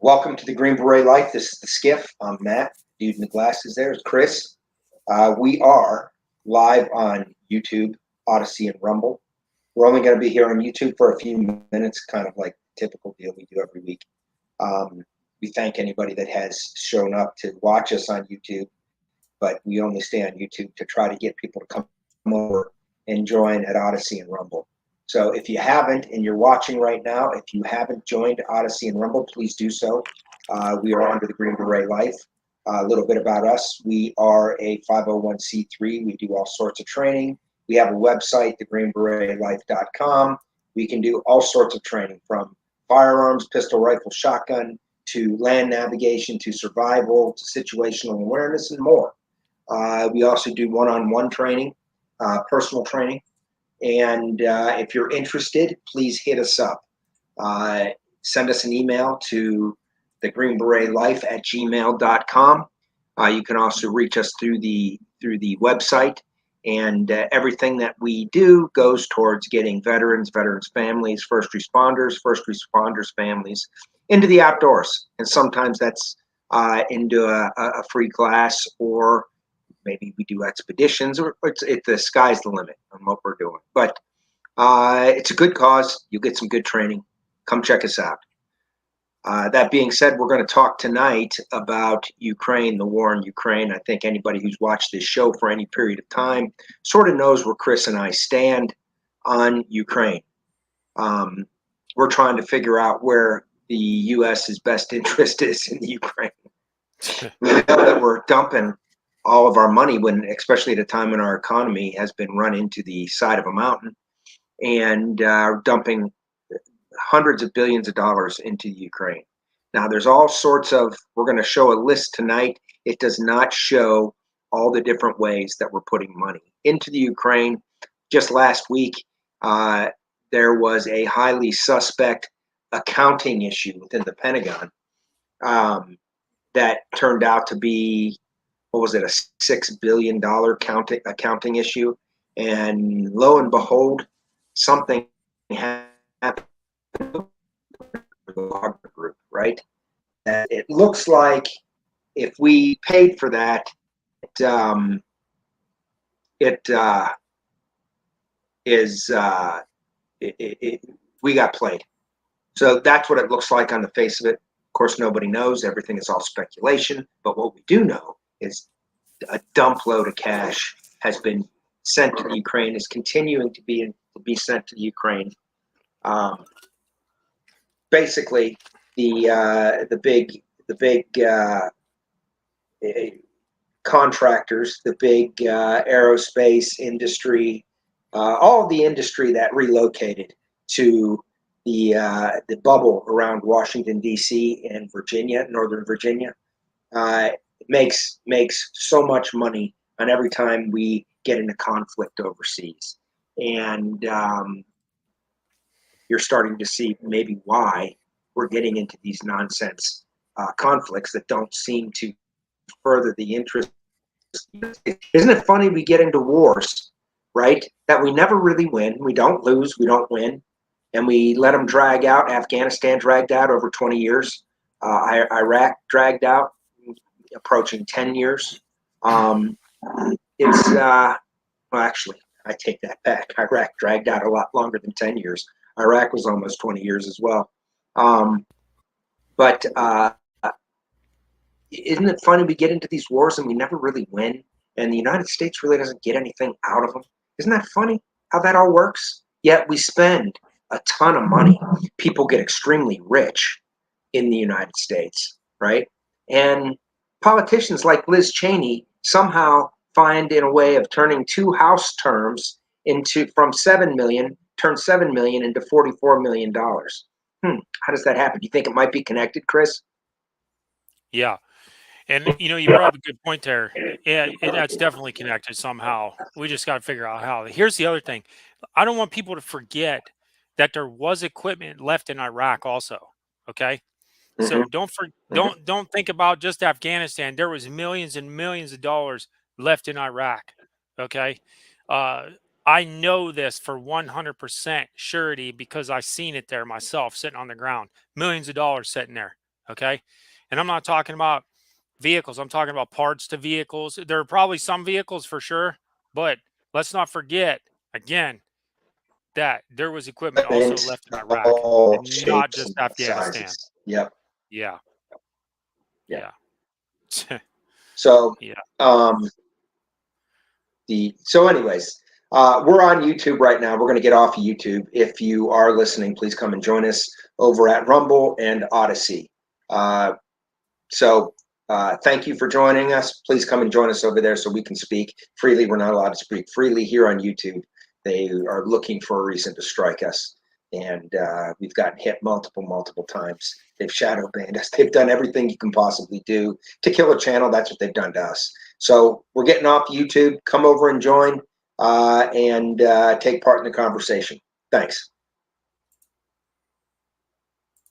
Welcome to the Green Beret Life. This is the SCIF. I'm Matt. Dude in the glasses there is Chris. We are live on YouTube, Odyssey, and Rumble. We're only going to be here on YouTube for a few minutes, kind of like the typical deal we do every week. We thank anybody that has shown up to watch us on YouTube, but we only stay on YouTube to try to get people to come over and join at Odyssey and Rumble. So if you haven't, and you're watching right now, if you haven't joined Odyssey and Rumble, please do so. We are under the Green Beret Life. A little bit about us. We are a 501c3. We do all sorts of training. We have a website, thegreenberetlife.com. We can do all sorts of training, from firearms, pistol, rifle, shotgun, to land navigation, to survival, to situational awareness, and more. We also do one-on-one training, personal training. And if you're interested, please hit us up. Send us an email to thegreenberetlife@gmail.com. You can also reach us through the website, and everything that we do goes towards getting veterans families, first responders families into the outdoors. And sometimes that's into a free class, or maybe we do expeditions, or the sky's the limit on what we're doing. But it's a good cause. You'll get some good training. Come check us out. That being said, we're going to talk tonight about Ukraine, the war in Ukraine. I think anybody who's watched this show for any period of time sort of knows where Chris and I stand on Ukraine. We're trying to figure out where the U.S.'s best interest is in Ukraine. We know that we're dumping all of our money, especially at a time when our economy has been run into the side of a mountain, and dumping hundreds of billions of dollars into Ukraine. Now, there's all sorts of, we're going to show a list tonight. It does not show all the different ways that we're putting money into the Ukraine. Just last week, there was a highly suspect accounting issue within the Pentagon that turned out to be, what was it, a $6 billion accounting issue. And lo and behold, something happened with the Wagner Group, right? And it looks like if we paid for that, we got played. So that's what it looks like on the face of it. Of course, nobody knows. Everything is all speculation. But what we do know is a dump load of cash has been sent to the Ukraine, is continuing to be sent to the Ukraine. Basically, the big contractors, the big aerospace industry, all of the industry that relocated to the bubble around Washington, D.C. and Virginia, Northern Virginia, makes so much money on every time we get into conflict overseas. And you're starting to see maybe why we're getting into these nonsense conflicts that don't seem to further the interest. Isn't it funny, we get into wars, right, that we never really win. We don't lose, we don't win, and we let them drag out. Afghanistan dragged out over 20 years. Iraq dragged out, approaching 10 years. Well, actually, I take that back. Iraq dragged out a lot longer than 10 years. Iraq was almost 20 years as well. But isn't it funny, we get into these wars and we never really win, and the United States really doesn't get anything out of them? Isn't that funny how that all works? Yet we spend a ton of money. People get extremely rich in the United States, right? And politicians like Liz Cheney somehow find in a way of turning two House terms from 7 million, turn 7 million into $44 million. How does that happen? Do you think it might be connected, Chris? Yeah. And, you brought up a good point there. Yeah, that's definitely connected somehow. We just got to figure out how. Here's the other thing. I don't want people to forget that there was equipment left in Iraq also. Okay. So don't think about just Afghanistan. There was millions and millions of dollars left in Iraq. Okay. I know this for 100% surety because I've seen it there myself, sitting on the ground. Millions of dollars sitting there. Okay. And I'm not talking about vehicles. I'm talking about parts to vehicles. There are probably some vehicles for sure, but let's not forget again that there was equipment also Equipment, left in Iraq all and not shapes just and Afghanistan. sizes. Yep. Yeah. Yeah. Yeah. So, Yeah. um, anyways, we're on YouTube right now. We're going to get off of YouTube. If you are listening, please come and join us over at Rumble and Odyssey. Uh, thank you for joining us. Please come and join us over there so we can speak freely. We're not allowed to speak freely here on YouTube. They are looking for a reason to strike us. And we've gotten hit multiple times. They've shadow banned us. They've done everything you can possibly do to kill a channel. That's what they've done to us. So we're getting off YouTube. Come over and join and take part in the conversation. Thanks.